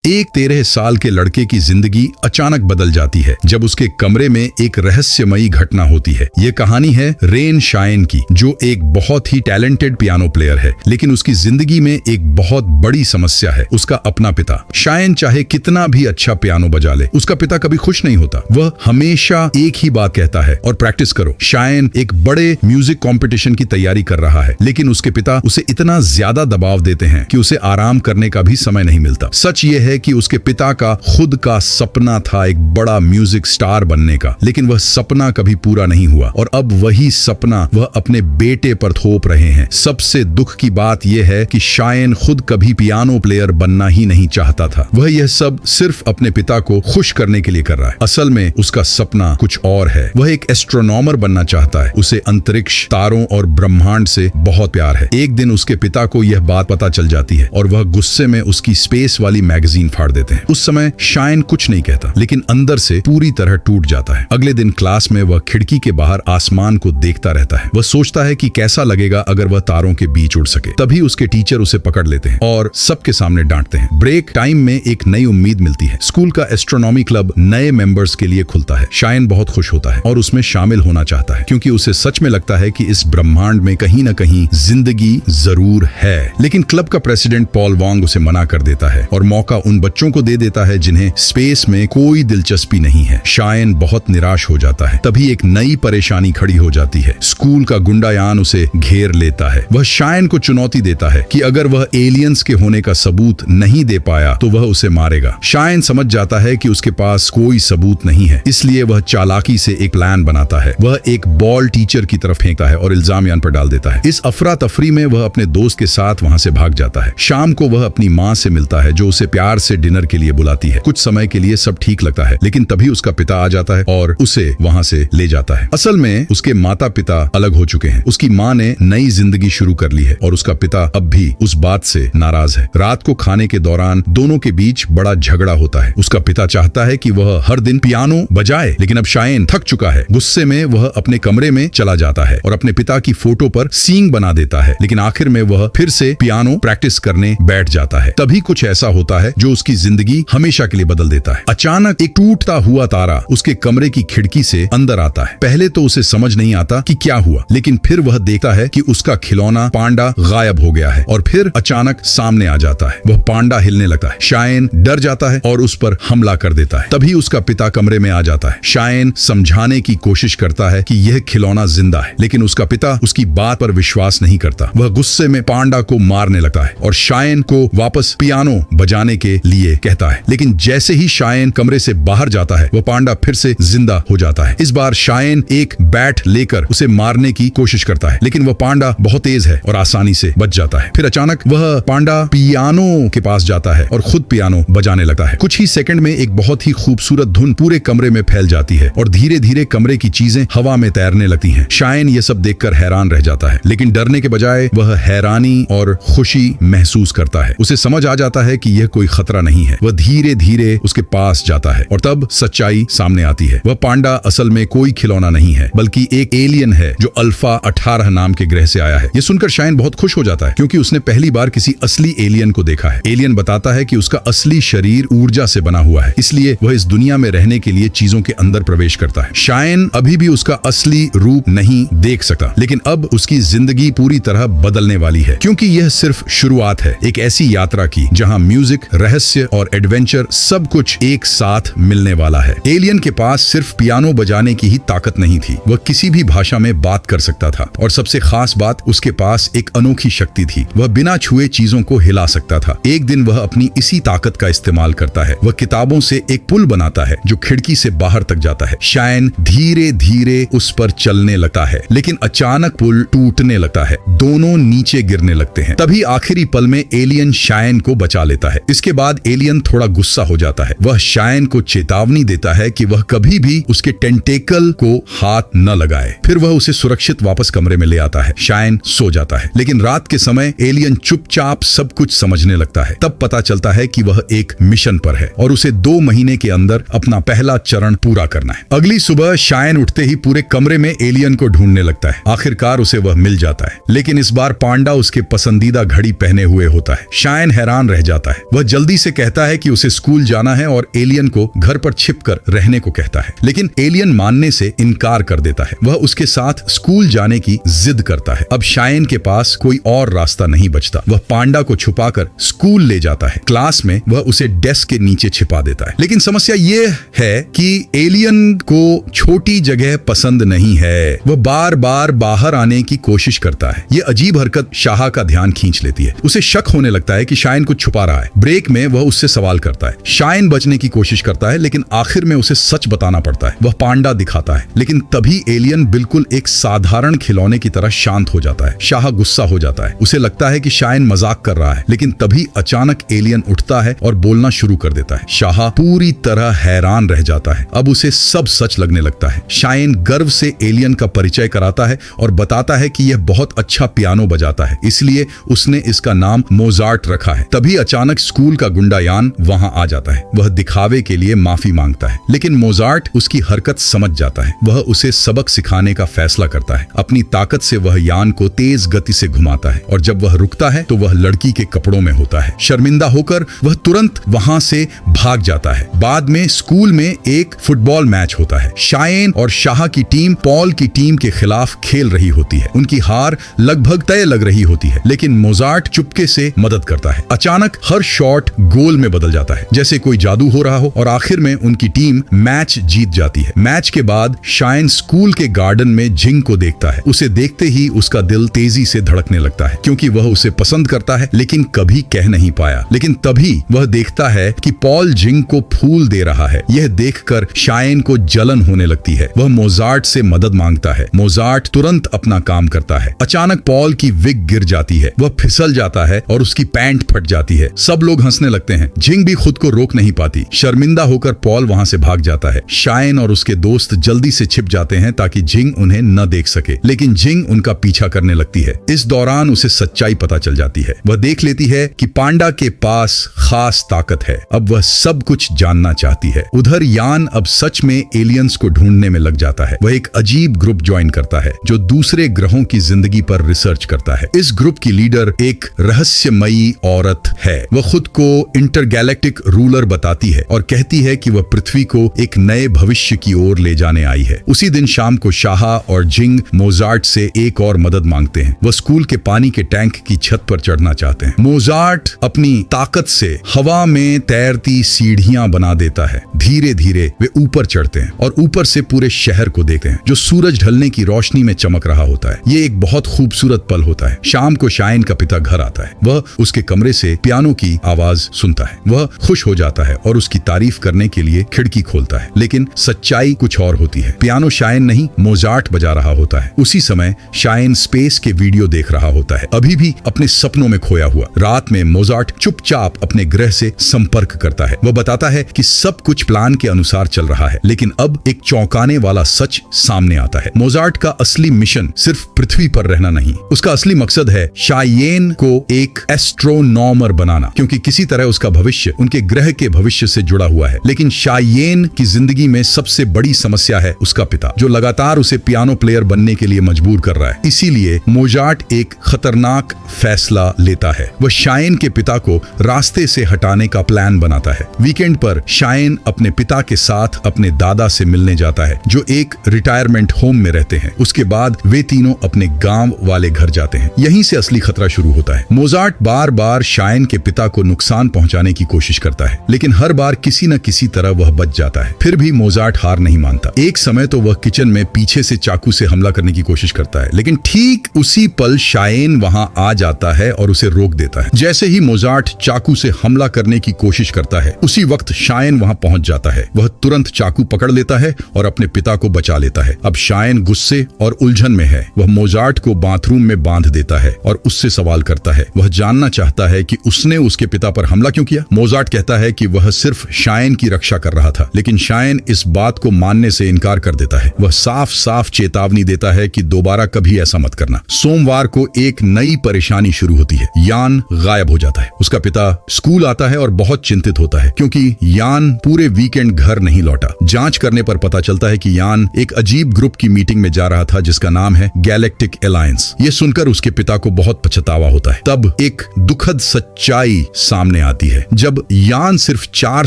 एक 13 साल के लड़के की जिंदगी अचानक बदल जाती है जब उसके कमरे में एक रहस्यमयी घटना होती है। ये कहानी है रेन शायन की, जो एक बहुत ही टैलेंटेड पियानो प्लेयर है, लेकिन उसकी जिंदगी में एक बहुत बड़ी समस्या है, उसका अपना पिता। शायन चाहे कितना भी अच्छा पियानो बजा ले, उसका पिता कभी खुश नहीं होता। वह हमेशा एक ही बात कहता है, और प्रैक्टिस करो। शायन एक बड़े म्यूजिक कंपटीशन की तैयारी कर रहा है, लेकिन उसके पिता उसे इतना ज्यादा दबाव देते हैं कि उसे आराम करने का भी समय नहीं मिलता। सच ये है कि उसके पिता का खुद का सपना था एक बड़ा म्यूजिक स्टार बनने का, लेकिन वह सपना कभी पूरा नहीं हुआ, और अब वही सपना वह अपने बेटे पर थोप रहे हैं। सबसे दुख की बात यह है कि शायन खुद कभी पियानो प्लेयर बनना ही नहीं चाहता था। वह यह सब सिर्फ अपने पिता को खुश करने के लिए कर रहा है। असल में उसका सपना कुछ और है। वह एक एस्ट्रोनॉमर बनना चाहता है। उसे अंतरिक्ष, तारों और ब्रह्मांड से बहुत प्यार है। एक दिन उसके पिता को यह बात पता चल जाती है, और वह गुस्से में उसकी स्पेस वाली मैगजीन फाड़ देते हैं। उस समय शायन कुछ नहीं कहता, लेकिन अंदर से पूरी तरह टूट जाता है। अगले दिन क्लास में वह खिड़की के बाहर आसमान को देखता रहता है। वह सोचता है कि कैसा लगेगा अगर वह तारों के बीच उड़ सके। तभी उसके टीचर उसे पकड़ लेते हैं और सबके सामने डांटते हैं। ब्रेक टाइम में एक नई उम्मीद मिलती है। स्कूल का एस्ट्रोनॉमी क्लब नए मेंबर्स के लिए खुलता है। शायन बहुत खुश होता है और उसमें शामिल होना चाहता है, क्योंकि उसे सच में लगता है कि इस ब्रह्मांड में कहीं न कहीं जिंदगी जरूर है। लेकिन क्लब का प्रेसिडेंट पॉल वॉन्ग उसे मना कर देता है और मौका उन बच्चों को दे देता है जिन्हें स्पेस में कोई दिलचस्पी नहीं है। शायन बहुत निराश हो जाता है। तभी एक नई परेशानी खड़ी हो जाती है। स्कूल का गुंडायान उसे घेर लेता है। वह शायन को चुनौती देता है कि अगर वह एलियंस के होने का सबूत नहीं दे पाया तो वह उसे मारेगा। शायन समझ जाता है कि उसके पास कोई सबूत नहीं है, इसलिए वह चालाकी से एक प्लान बनाता है। वह एक बॉल टीचर की तरफ फेंकता है और इल्जाम यान पर डाल देता है। इस अफरा तफरी में वह अपने दोस्त के साथ वहां से भाग जाता है। शाम को वह अपनी माँ से मिलता है, जो उसे प्यार से डिनर के लिए बुलाती है। कुछ समय के लिए सब ठीक लगता है, लेकिन तभी उसका पिता आ जाता है और उसे वहां से ले जाता है। असल में उसके माता पिता अलग हो चुके हैं। उसकी माँ ने नई जिंदगी शुरू कर ली है और उसका पिता अब भी उस बात से नाराज है। रात को खाने के दौरान दोनों के बीच बड़ा झगड़ा होता है। उसका पिता चाहता है कि वह हर दिन पियानो बजाए, लेकिन अब शायन थक चुका है। गुस्से में वह अपने कमरे में चला जाता है और अपने पिता की फोटो पर सींग बना देता है, लेकिन आखिर में वह फिर से पियानो प्रैक्टिस करने बैठ जाता है। तभी कुछ ऐसा होता है जो उसकी जिंदगी हमेशा के लिए बदल देता है। अचानक एक टूटता हुआ तारा उसके कमरे की खिड़की से अंदर आता है। पहले तो उसे समझ नहीं आता कि क्या हुआ, लेकिन फिर वह देखता है कि उसका खिलौना पांडा गायब हो गया है, और फिर अचानक सामने आ जाता है। वह पांडा हिलने लगता है। शायन डर जाता है और उस पर हमला कर देता है। तभी उसका पिता कमरे में आ जाता है। शायन समझाने की कोशिश करता है कि यह खिलौना जिंदा है, लेकिन उसका पिता उसकी बात पर विश्वास नहीं करता। वह गुस्से में पांडा को मारने लगता है और शायन को वापस पियानो बजाने के लिए कहता है। लेकिन जैसे ही शायन कमरे से बाहर जाता है, वह पांडा फिर से जिंदा हो जाता है। इस बार शायन एक बैट लेकर उसे मारने की कोशिश करता है, लेकिन वह पांडा बहुत तेज है और आसानी से बच जाता है। फिर अचानक वह पांडा पियानो के पास जाता है और खुद पियानो बजाने लगता है। कुछ ही सेकंड में एक बहुत ही खूबसूरत धुन पूरे कमरे में फैल जाती है और धीरे धीरे कमरे की चीजें हवा में तैरने लगती हैं। शायन ये सब देखकर हैरान रह जाता है, लेकिन डरने के बजाय वह हैरानी और खुशी महसूस करता है। उसे समझ आ जाता है कि यह कोई खतरा नहीं है। वह धीरे धीरे उसके पास जाता है और तब सच्चाई सामने आती है। वह पांडा असल में कोई खिलौना नहीं है, बल्कि एक एलियन है जो अल्फा 18 नाम के ग्रह से आया है। यह सुनकर शायन बहुत खुश हो जाता है, क्योंकि उसने पहली बार किसी असली एलियन को देखा है। एलियन बताता है कि उसका असली शरीर ऊर्जा से बना हुआ है, इसलिए वह इस दुनिया में रहने के लिए चीजों के अंदर प्रवेश करता है। शायन अभी भी उसका असली रूप नहीं देख सकता, लेकिन अब उसकी जिंदगी पूरी तरह बदलने वाली है, क्योंकि यह सिर्फ शुरुआत है एक ऐसी यात्रा की जहां म्यूजिक, रहस्य और एडवेंचर सब कुछ एक साथ मिलने वाला है। एलियन के पास सिर्फ पियानो बजाने की ही ताकत नहीं थी, वह किसी भी भाषा में बात कर सकता था, और सबसे खास बात, उसके पास एक अनोखी शक्ति थी। वह बिना छुए चीजों को हिला सकता था। एक दिन वह अपनी इसी ताकत का इस्तेमाल करता है। वह किताबों से एक पुल बनाता है जो खिड़की से बाहर तक जाता है। शायन धीरे धीरे उस पर चलने लगता है, लेकिन अचानक पुल टूटने लगता है। दोनों नीचे गिरने लगते हैं। तभी आखिरी पल में एलियन शायन को बचा लेता है। इसके बाद एलियन थोड़ा गुस्सा हो जाता है। वह शायन को चेतावनी देता है कि वह कभी भी उसके टेंटेकल को हाथ न लगाए। फिर वह उसे सुरक्षित वापस कमरे में ले आता है। शायन सो जाता है, लेकिन रात के समय एलियन चुपचाप सब कुछ समझने लगता है। तब पता चलता है कि वह एक मिशन पर है और उसे 2 महीने के अंदर अपना पहला चरण पूरा करना है। अगली सुबह शायन उठते ही पूरे कमरे में एलियन को ढूंढने लगता है। आखिरकार उसे वह मिल जाता है, लेकिन इस बार पांडा उसके पसंदीदा घड़ी पहने हुए होता है। शायन हैरान रह जाता है। वह जल्दी जल्दी से कहता है कि उसे स्कूल जाना है और एलियन को घर पर छिपकर रहने को कहता है, लेकिन एलियन मानने से इनकार कर देता है। वह उसके साथ स्कूल जाने की जिद करता है। अब शायन के पास कोई और रास्ता नहीं बचता। वह पांडा को छुपाकर स्कूल ले जाता है। क्लास में वह उसे डेस्क के नीचे छिपा देता है। लेकिन समस्या ये है कि एलियन को छोटी जगह पसंद नहीं है। वह बार बार बाहर आने की कोशिश करता है। ये अजीब हरकत शाह का ध्यान खींच लेती है। उसे शक होने लगता है कि शायन कुछ छुपा रहा है। ब्रेक में वह उससे सवाल करता है। शायन बचने की कोशिश करता है, लेकिन आखिर में उसे सच बताना पड़ता है। वह पांडा दिखाता है, लेकिन तभी एलियन बिल्कुल एक साधारण खिलौने की तरह शांत हो जाता है। शाह गुस्सा हो जाता है। उसे लगता है कि शायन मजाक कर रहा है, लेकिन तभी अचानक एलियन उठता है और बोलना शुरू कर देता है। शाह पूरी तरह हैरान रह जाता है। अब उसे सब सच लगने लगता है। शायन गर्व से एलियन का परिचय कराता है और बताता है कि यह बहुत अच्छा पियानो बजाता है, इसलिए उसने इसका नाम मोजार्ट रखा है। तभी अचानक स्कूल का गुंडा यान वहां आ जाता है। वह दिखावे के लिए माफी मांगता है, लेकिन मोजार्ट उसकी हरकत समझ जाता है। वह उसे सबक सिखाने का फैसला करता है। अपनी ताकत से वह यान को तेज गति से घुमाता है और जब वह रुकता है तो वह लड़की के कपड़ों में होता है। शर्मिंदा होकर वह तुरंत वहां से भाग जाता है। बाद में स्कूल में एक फुटबॉल मैच होता है। शायन और शाह की टीम पॉल की टीम के खिलाफ खेल रही होती है। उनकी हार लगभग तय लग रही होती है, लेकिन मोजार्ट चुपके से मदद करता है। अचानक हर शॉट गोल में बदल जाता है, जैसे कोई जादू हो रहा हो, और आखिर में उनकी टीम मैच जीत जाती है। मैच के बाद शायन स्कूल के गार्डन में जिंग को देखता है। उसे देखते ही उसका दिल तेजी से धड़कने लगता है, क्योंकि वह उसे पसंद करता है, लेकिन कभी कह नहीं पाया। लेकिन तभी वह देखता है कि पॉल जिंग को फूल दे रहा है। यह देखकर शायन को जलन होने लगती है। वह मोजार्ट से मदद मांगता है। मोजार्ट तुरंत अपना काम करता है। अचानक पॉल की विग गिर जाती है। वह फिसल जाता है और उसकी पैंट फट जाती है। सब लोग हंसने लगते हैं। जिंग भी खुद को रोक नहीं पाती। शर्मिंदा होकर पॉल वहां से भाग जाता है। शायन और उसके दोस्त जल्दी से छिप जाते हैं ताकि जिंग उन्हें न देख सके, लेकिन जिंग उनका पीछा करने लगती है। इस दौरान उसे सच्चाई पता चल जाती है। वह देख लेती है कि पांडा के पास खास ताकत है। अब वह सब कुछ जानना चाहती है। उधर यान अब सच में एलियंस को ढूंढने में लग जाता है। वह एक अजीब ग्रुप ज्वाइन करता है जो दूसरे ग्रहों की जिंदगी पर रिसर्च करता है। इस ग्रुप की लीडर एक रहस्यमयी औरत है। वह खुद को इंटरगैलेक्टिक रूलर बताती है और कहती है कि वह पृथ्वी को एक नए भविष्य की ओर ले जाने आई है। उसी दिन शाम को शाह और जिंग मोजार्ट से एक और मदद मांगते हैं। वह स्कूल के पानी के टैंक की छत पर चढ़ना चाहते हैं। मोजार्ट अपनी ताकत से हवा में तैरती सीढ़ियां बना देता है। धीरे धीरे वे ऊपर चढ़ते हैं और ऊपर से पूरे शहर को देखते हैं जो सूरज ढलने की रोशनी में चमक रहा होता है। ये एक बहुत खूबसूरत पल होता है। शाम को शायन का पिता घर आता है। वह उसके कमरे से पियानो की आवाज सुनता है। वह खुश हो जाता है और उसकी तारीफ करने के लिए खिड़की खोलता है, लेकिन सच्चाई कुछ और होती है। पियानो शायन नहीं, मोजार्ट बजा रहा होता है। उसी समय शायन स्पेस के वीडियो देख रहा होता है, अभी भी अपने सपनों में खोया हुआ। रात में मोजार्ट चुपचाप अपने ग्रह से संपर्क करता है। वह बताता है कि सब कुछ प्लान के अनुसार चल रहा है, लेकिन अब एक चौंकाने वाला सच सामने आता है। मोजार्ट का असली मिशन सिर्फ पृथ्वी पर रहना नहीं, उसका असली मकसद है शायन को एक एस्ट्रोनॉमर बनाना, क्योंकि किसी तरह उसका भविष्य उनके ग्रह के भविष्य से जुड़ा हुआ है। लेकिन शायन की जिंदगी में सबसे बड़ी समस्या है उसका पिता, जो लगातार उसे पियानो प्लेयर बनने के लिए मजबूर कर रहा है। इसीलिए मोजार्ट एक खतरनाक फैसला लेता है। वह शायन के पिता को रास्ते से हटाने का प्लान बनाता है। वीकेंड पर शायन अपने पिता के साथ अपने दादा से मिलने जाता है, जो एक रिटायरमेंट होम में रहते हैं। उसके बाद वे तीनों अपने गांव वाले घर जाते हैं। यहीं से असली खतरा शुरू होता है। मोजार्ट बार बार शायन के पिता को नुकसान पहुंचाने की कोशिश करता है, लेकिन हर बार किसी न किसी तरह वह बच जाता है। फिर भी मोजार्ट हार नहीं मानता। एक समय तो वह किचन में पीछे से चाकू से हमला करने की कोशिश करता है, लेकिन ठीक उसी पल शायन वहां आ जाता है और उसे रोक देता है। जैसे ही मोजार्ट चाकू से हमला करने की कोशिश करता है, उसी वक्त शायन वहां पहुंच जाता है। वह तुरंत चाकू पकड़ लेता है और अपने पिता को बचा लेता है। अब शायन गुस्से और उलझन में है। वह मोजार्ट को बाथरूम में बांध देता है और उससे सवाल करता है। वह जानना चाहता है कि उसने उसके पिता पर हमला क्यों किया। मोजार्ट कहता है कि वह सिर्फ शायन की रक्षा कर रहा था, लेकिन शायन इस बात को मानने से इनकार कर देता है। वह साफ साफ चेतावनी देता है कि दोबारा कभी ऐसा मत करना। सोमवार को एक नई परेशानी शुरू होती है। यान गायब हो जाता है। उसका पिता स्कूल आता है और बहुत चिंतित होता है, क्योंकि यान पूरे वीकेंड घर नहीं लौटा। जांच करने पर पता चलता है कि यान एक अजीब ग्रुप की मीटिंग में जा रहा था जिसका नाम है गैलेक्टिक अलायंस। ये सुनकर उसके पिता को बहुत पछतावा होता है। तब एक दुखद सच्चाई सामने आती है। जब यान सिर्फ 4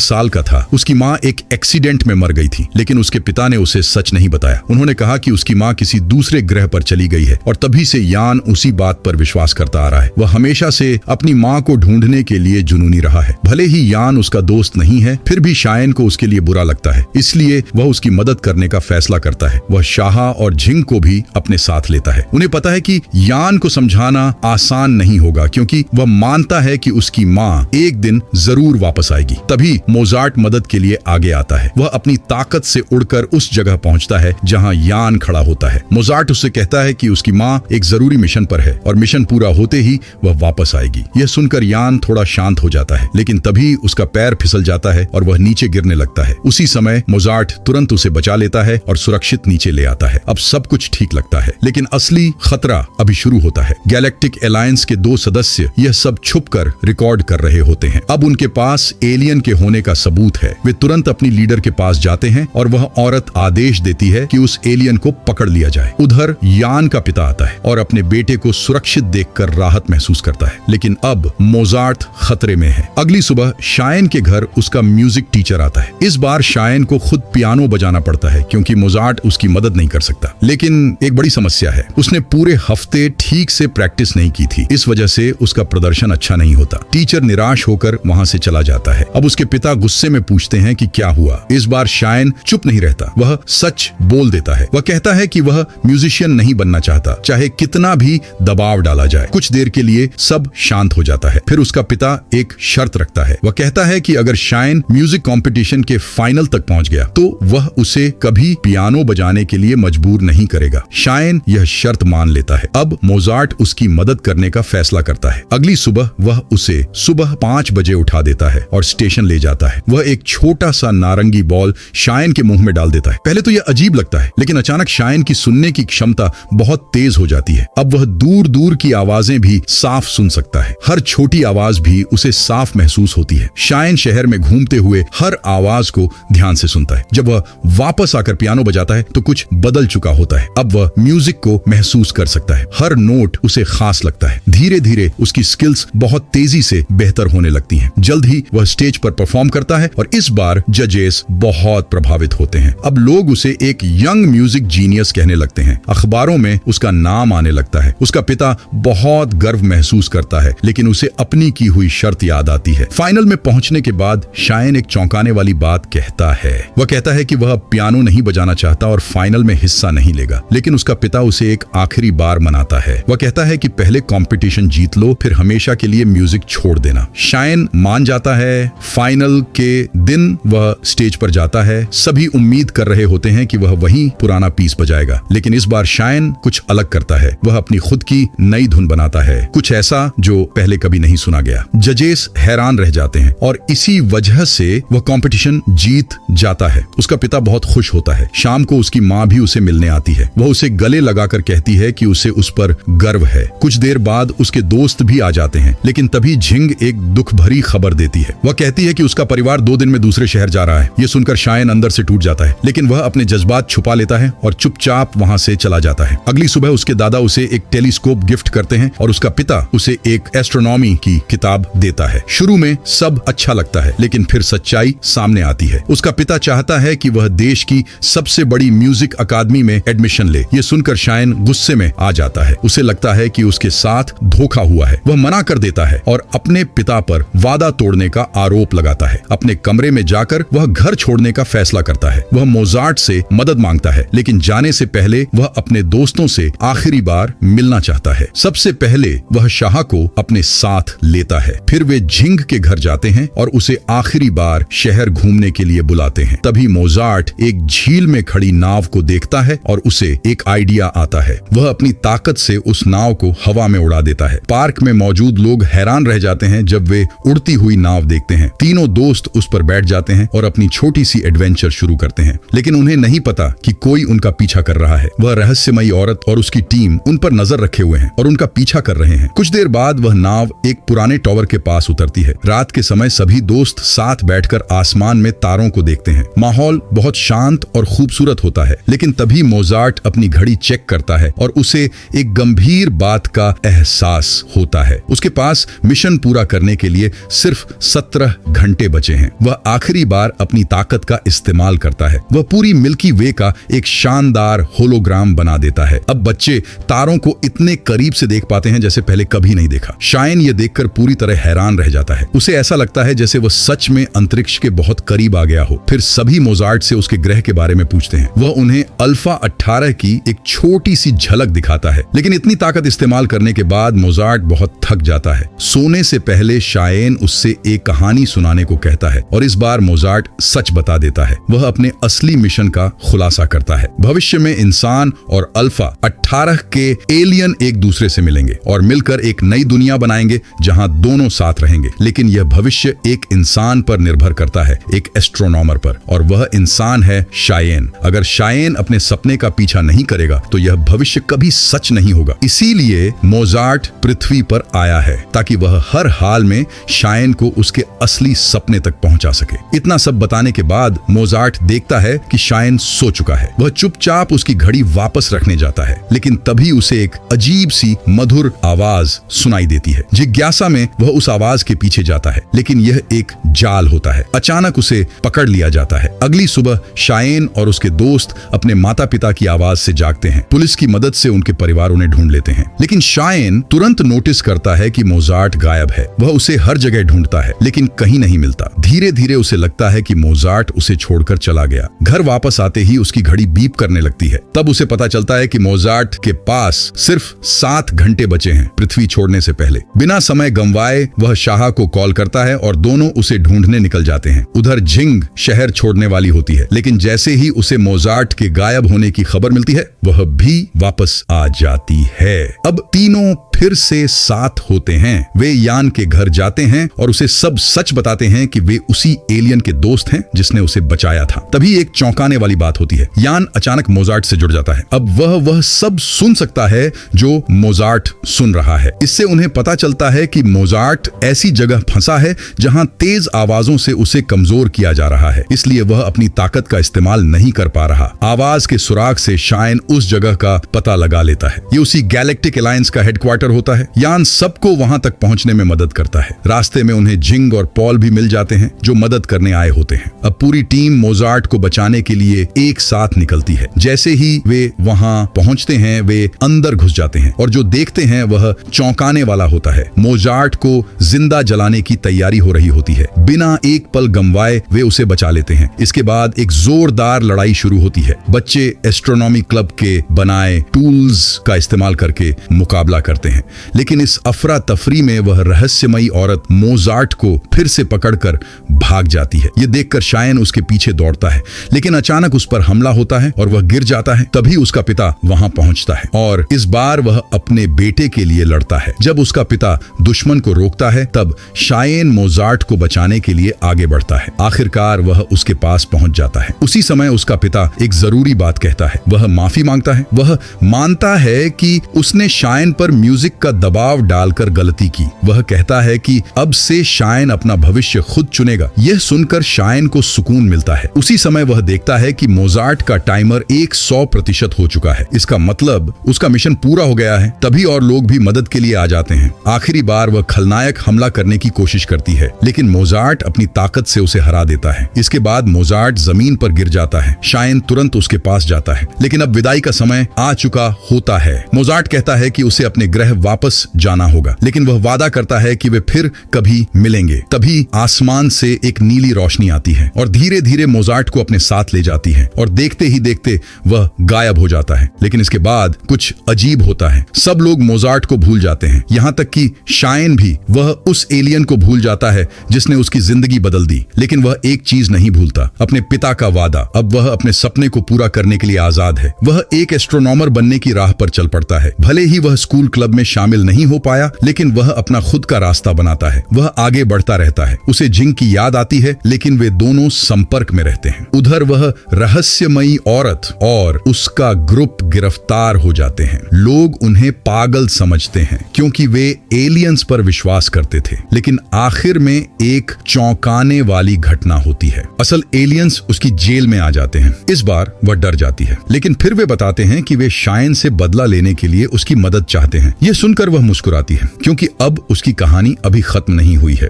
साल का था, उसकी माँ एक एक्सीडेंट में मर गई थी, लेकिन उसके पिता ने उसे सच नहीं बताया। उन्होंने कहा कि उसकी माँ किसी दूसरे ग्रह पर चली गई है और तभी से यान उसी बात पर विश्वास करता आ रहा है। वह हमेशा से अपनी माँ को ढूंढने के लिए जुनूनी रहा है। भले ही यान उसका दोस्त नहीं है, फिर भी शायन को उसके लिए बुरा लगता है, इसलिए वह उसकी मदद करने का फैसला करता है। वह शाह और झिंग को भी अपने साथ लेता है। उन्हें पता है कि यान को समझाना आसान नहीं होगा, क्योंकि वह मानता है कि उसकी माँ एक दिन जरूर वापस आएगी। तभी मोजार्ट मदद के लिए आगे आता है। वह अपनी ताकत से उड़कर उस जगह पहुंचता है जहां यान खड़ा होता है। मोजार्ट उससे कहता है कि उसकी माँ एक जरूरी मिशन पर है और मिशन पूरा होते ही वह वापस आएगी। यह सुनकर यान थोड़ा शांत हो जाता है, लेकिन तभी उसका पैर फिसल जाता है और वह नीचे गिरने लगता है। उसी समय मोजार्ट तुरंत उसे बचा लेता है और सुरक्षित नीचे ले आता है। अब सब कुछ ठीक लगता है, लेकिन असली खतरा अभी शुरू होता है। गैलेक्टिक अलायंस के 2 सदस्य यह सब छुपकर रिकॉर्ड कर रहे होते हैं। अब उनके पास एलियन के होने का सबूत है। वे तुरंत अपनी लीडर के पास जाते हैं और वह औरत आदेश देती है कि उस एलियन को पकड़ लिया जाए। उधर यान का पिता आता है और अपने बेटे को सुरक्षित देखकर राहत महसूस करता है, लेकिन अब मोजार्ट खतरे में है। अगली सुबह शायन के घर उसका म्यूजिक टीचर आता है। इस बार शायन को खुद पियानो बजाना पड़ता है, क्योंकि मोजार्ट उसकी मदद नहीं कर सकता। लेकिन एक बड़ी समस्या है, उसने पूरे हफ्ते ठीक से प्रैक्टिस नहीं की थी। इस वजह से उसका प्रदर्शन अच्छा नहीं होता। टीचर निराश होकर वहां से चला जाता है। अब उसके पिता गुस्से में पूछते हैं कि क्या हुआ। इस बार शायन चुप नहीं रहता, वह सच बोल देता है। वह कहता है कि वह म्यूजिशियन नहीं बनना चाहता, चाहे कितना भी दबाव डाला जाए। कुछ देर के लिए सब शांत हो जाता है। फिर उसका पिता एक शर्त रखता है। वह कहता है कि अगर शायन म्यूजिक कंपटीशन के फाइनल तक पहुंच गया तो वह उसे कभी पियानो बजाने के लिए मजबूर नहीं करेगा। शायन यह शर्त मान लेता है। अब मोजार्ट उसकी मदद करने का फैसला करता है। अगली सुबह वह उसे सुबह 5 बजे उठा देता है और स्टेशन ले जाता है। वह एक छोटा सा नारंगी बॉल शायन के मुंह में डाल देता है। पहले तो यह अजीब लगता है, लेकिन अचानक शायन की सुनने की क्षमता बहुत तेज हो जाती है। अब वह दूर दूर की आवाजें भी साफ सुन सकता है। हर छोटी आवाज भी उसे साफ महसूस होती है। शायन शहर में घूमते हुए हर आवाज को ध्यान से सुनता है। जब वह वापस आकर पियानो बजाता है तो कुछ बदल चुका होता है। अब वह म्यूजिक को महसूस कर सकता है। हर नोट उसे खास लगता है। धीरे धीरे उसकी स्किल्स बहुत तेजी से बेहतर होने लगती हैं। जल्द ही वह स्टेज पर परफॉर्म करता है और इस बार जजेस बहुत प्रभावित होते हैं। अब लोग उसे एक यंग म्यूजिक जीनियस कहने लगते हैं। अखबारों में उसका नाम आने लगता है। उसका पिता बहुत गर्व महसूस करता है, लेकिन उसे अपनी की हुई शर्त याद आती है। फाइनल में पहुंचने के बाद शायन एक चौंकाने वाली बात कहता है। वह कहता है कि वह पियानो नहीं बजाना चाहता और फाइनल में हिस्सा नहीं लेगा, लेकिन उसका पिता उसे एक आखिरी बार मनाता है। वह कहता है कि पहले कंपटीशन जीत लो, फिर हमेशा के लिए म्यूजिक छोड़ देना। शायन मान जाता है। फाइनल के दिन वह स्टेज पर जाता है। सभी उम्मीद कर रहे होते हैं कि वह वही पुराना पीस बजाएगा, लेकिन इस बार शायन कुछ अलग करता है। वह अपनी खुद की नई धुन बनाता है, कुछ ऐसा जो पहले कभी नहीं सुना गया। जजेस हैरान रह जाते हैं और इसी वजह से वह कंपटीशन जीत जाता है। उसका पिता बहुत खुश होता है। शाम को उसकी माँ भी उसे मिलने आती है। वह उसे गले लगाकर कहती है कि उसे उस पर गर्व है। कुछ देर बाद उसके दोस्त भी आ जाते हैं, लेकिन तभी झिंग एक दुख भरी खबर देती है। वह कहती है कि उसका परिवार 2 दिन में दूसरे शहर जा रहा है। यह सुनकर शायन अंदर से टूट जाता है, लेकिन वह अपने जज्बात छुपा लेता है और चुपचाप वहां से चला जाता है। अगली सुबह उसके दादा उसे एक टेलीस्कोप गिफ्ट करते हैं और उसका पिता उसे एक एस्ट्रोनॉमी की किताब देता है। शुरू में सब अच्छा लगता है, लेकिन फिर सच्चाई सामने आती है। उसका पिता चाहता है कि वह देश की सबसे बड़ी म्यूजिक अकादमी में एडमिशन ले। यह सुनकर शायन गुस्से में आ जाता है। उसे लगता है कि उसके साथ धोखा हुआ है। वह मना कर देता है और अपने पिता पर वादा तोड़ने का आरोप लगाता है। अपने कमरे में जाकर वह घर छोड़ने का फैसला करता है। वह मोजार्ट से मदद मांगता है, लेकिन जाने से पहले वह अपने दोस्तों से आखिरी बार मिलना चाहता है। सबसे पहले वह शाह को अपने साथ लेता है। फिर वे झिंग के घर जाते हैं और उसे आखिरी बार शहर घूमने के लिए बुलाते हैं। तभी मोजार्ट एक झील में खड़ी नाव को देखता है और उसे एक आइडिया आता है। वह अपनी ताकत से उस नाव को हवा में उड़ा देता है। पार्क में मौजूद लोग हैरान रह जाते हैं जब वे उड़ती हुई नाव देखते हैं। तीनों दोस्त उस पर बैठ जाते हैं और अपनी छोटी सी एडवेंचर शुरू करते हैं। लेकिन उन्हें नहीं पता कि कोई उनका पीछा कर रहा है। वह रहस्यमयी औरत और उसकी टीम उन पर नजर रखे हुए हैं और उनका पीछा कर रहे हैं। कुछ देर बाद वह नाव एक पुराने टॉवर के पास उतरती है। रात के समय सभी दोस्त साथ बैठकर आसमान में तारों को देखते हैं। माहौल बहुत शांत और खूबसूरत होता है। लेकिन तभी मोजार्ट अपनी घड़ी चेक करता है और उसे एक गंभीर बात का एहसास होता है। उसके पास मिशन पूरा करने के लिए सिर्फ 17 घंटे बचे हैं। वह आखिरी बार अपनी ताकत का इस्तेमाल करता है। वह पूरी मिल्की वे का एक शानदार होलोग्राम बना देता है। अब बच्चे तारों को इतने करीब से देख पाते हैं जैसे पहले कभी नहीं देखा। शायन ये देखकर पूरी तरह हैरान रह जाता है। उसे ऐसा लगता है जैसे वह सच में अंतरिक्ष के बहुत करीब आ गया हो। फिर सभी मोजार्ट से उसके ग्रह के बारे में पूछते हैं। वह उन्हें अल्फा 18 की एक छोटी सी झलक दिखाता है। लेकिन इतनी ताकत इस्तेमाल करने के बाद मोजार्ट बहुत थक जाता है। सोने से पहले शायन उससे एक कहानी सुनाने को कहता है और इस बार मोजार्ट सच बता देता है। वह अपने असली मिशन का खुलासा करता है। भविष्य में इंसान और अल्फा 18 के एलियन एक दूसरे से मिलेंगे और मिलकर एक नई दुनिया बनाएंगे जहां दोनों साथ रहेंगे। लेकिन यह भविष्य एक इंसान पर निर्भर करता है, एक एस्ट्रोनॉमर पर, और वह इंसान है शायन। अगर शायन अपने सपने का पीछा नहीं करेगा तो यह भविष्य कभी सच नहीं होगा। इसीलिए मोजार्ट पृथ्वी पर आया है ताकि वह हर हाल में शायन को उसके असली सपने तक पहुंचा सके। इतना सब बताने के बाद मोजार्ट देखता है कि शायन सो चुका है। वह चुपचाप उसकी घड़ी वापस रखने जाता है। लेकिन तभी उसे एक अजीब सी मधुर आवाज सुनाई देती है। जिज्ञासा में वह उस आवाज के पीछे जाता है, लेकिन यह एक जाल होता है। अचानक उसे पकड़ लिया जाता है। अगली सुबह शायन और उसके दोस्त अपने माता पिता की आवाज से जागते हैं। पुलिस की मदद से उनके परिवार उन्हें ढूंढ लेते हैं। लेकिन शायन तुरंत नोटिस करता है कि मोजार्ट गायब है। वह उसे हर जगह ढूंढता है लेकिन कहीं नहीं मिलता। धीरे धीरे उसे लगता है कि मोजार्ट उसे छोड़कर चला गया। घर वापस आते ही उसकी घड़ी बीप करने लगती है। तब उसे पता चलता है कि मोजार्ट के पास सिर्फ 7 घंटे बचे हैं पृथ्वी छोड़ने से पहले। बिना समय गंवाए वह शाह को कॉल करता है और दोनों उसे ढूंढने निकल जाते हैं। उधर जिंग शहर छोड़ने वाली होती है, लेकिन जैसे ही उसे मोजार्ट के गायब होने की खबर मिलती है वह भी वापस आ जाती है। अब तीनों फिर से साथ होते हैं। वे यान के घर जाते हैं और उसे सब सच बताते हैं कि वे उसी एलियन के दोस्त हैं जिसने उसे बचाया था। तभी एक चौंकाने वाली बात होती है। यान अचानक मोजार्ट से जुड़ जाता है। अब वह सब सुन सकता है जो मोजार्ट सुन रहा है। इससे उन्हें पता चलता है कि मोजार्ट ऐसी जगह फंसा है जहां तेज आवाजों से उसे कमजोर किया जा रहा है, इसलिए वह अपनी ताकत का इस्तेमाल नहीं कर पा रहा। आवाज के सुराग से शायन उस जगह का पता लगा लेता है। ये उसी गैलेक्टिक अलायंस का हेडक्वार्टर होता है। यान सबको वहां तक पहुंचने में मदद करता है। रास्ते में उन्हें जिंग और पॉल भी मिल जाते हैं जो मदद करने आए होते हैं। अब पूरी टीम मोजार्ट को बचाने के लिए एक साथ निकलती है। जैसे ही वे वहां पहुंचते हैं वे अंदर घुस जाते हैं और जो देखते हैं वह चौंकाने वाला होता है। मोजार्ट को जिंदा जलाने की तैयारी हो रही होती है। बिना एक पल गंवाए वे उसे बचा लेते हैं। इसके बाद एक जोरदार लड़ाई शुरू होती है। बच्चे एस्ट्रोनॉमी क्लब के बनाए टूल्स का इस्तेमाल करके मुकाबला करते हैं। लेकिन इस अफरा तफरी में वह रहस्यमयी औरत मोजार्ट को फिर से पकड़कर भाग जाती है। यह देखकर शायन उसके पीछे दौड़ता है, लेकिन अचानक उस पर हमला होता है और वह गिर जाता है। तभी उसका पिता वहां पहुंचता है और इस बार वह अपने बेटे के लिए लड़ता है। जब उसका पिता दुश्मन को रोकता है तब शायन मोजार्ट को बचाने के लिए आगे बढ़ता है। आखिरकार वह उसके पास पहुंच जाता है। उसी समय उसका पिता एक जरूरी बात कहता है। वह माफी मांगता है। वह मानता है कि उसने शायन पर म्यूजिक का दबाव डालकर गलती की। वह कहता है कि अब से शायन अपना भविष्य खुद चुनेगा। यह सुनकर शायन को सुकून मिलता है। उसी समय वह देखता है कि मोजार्ट का टाइमर 100% हो चुका है। इसका मतलब उसका मिशन पूरा हो गया है। तभी और लोग भी मदद के लिए आ जाते हैं। आखिरी बार वह खलनायक हमला करने की कोशिश करती है, लेकिन मोजार्ट अपनी ताकत से उसे हरा देता है। इसके बाद मोजार्ट जमीन पर गिर जाता है। शायन तुरंत उसके पास जाता है, लेकिन अब विदाई का समय आ चुका होता है। मोजार्ट कहता है कि उसे अपने ग्रह वापस जाना होगा, लेकिन वह वादा करता है कि वे फिर कभी मिलेंगे। तभी आसमान से एक नीली रोशनी आती है और धीरे धीरे मोजार्ट को अपने साथ ले जाती है और देखते ही देखते वह गायब हो जाता है। लेकिन इसके बाद कुछ अजीब होता है। सब लोग मोजार्ट को भूल जाते हैं, यहाँ तक कि शायन भी। वह उस एलियन को भूल जाता है जिसने उसकी जिंदगी बदल दी, लेकिन वह एक चीज नहीं भूलता, अपने पिता का वादा। अब वह अपने सपने को पूरा करने के लिए आजाद है। वह एक एस्ट्रोनॉमर बनने की राह पर चल पड़ता है। भले ही वह स्कूल क्लब में शामिल नहीं हो पाया, लेकिन वह अपना खुद का रास्ता बनाता है। वह आगे बढ़ता रहता है। उसे जिंग की याद याद आती है, लेकिन वे दोनों संपर्क में रहते हैं। उधर वह रहस्यमयी औरत और उसका ग्रुप गिरफ्तार हो जाते हैं। लोग उन्हें पागल समझते हैं क्योंकि वे एलियंस पर विश्वास करते थे, लेकिन आखिर में एक चौंकाने वाली घटना होती है। असल एलियंस उसकी जेल में आ जाते हैं। इस बार वह डर जाती है, लेकिन फिर वे बताते हैं कि वे शायन से बदला लेने के लिए उसकी मदद चाहते हैं। यह सुनकर वह मुस्कुराती है क्योंकि अब उसकी कहानी अभी खत्म नहीं हुई है।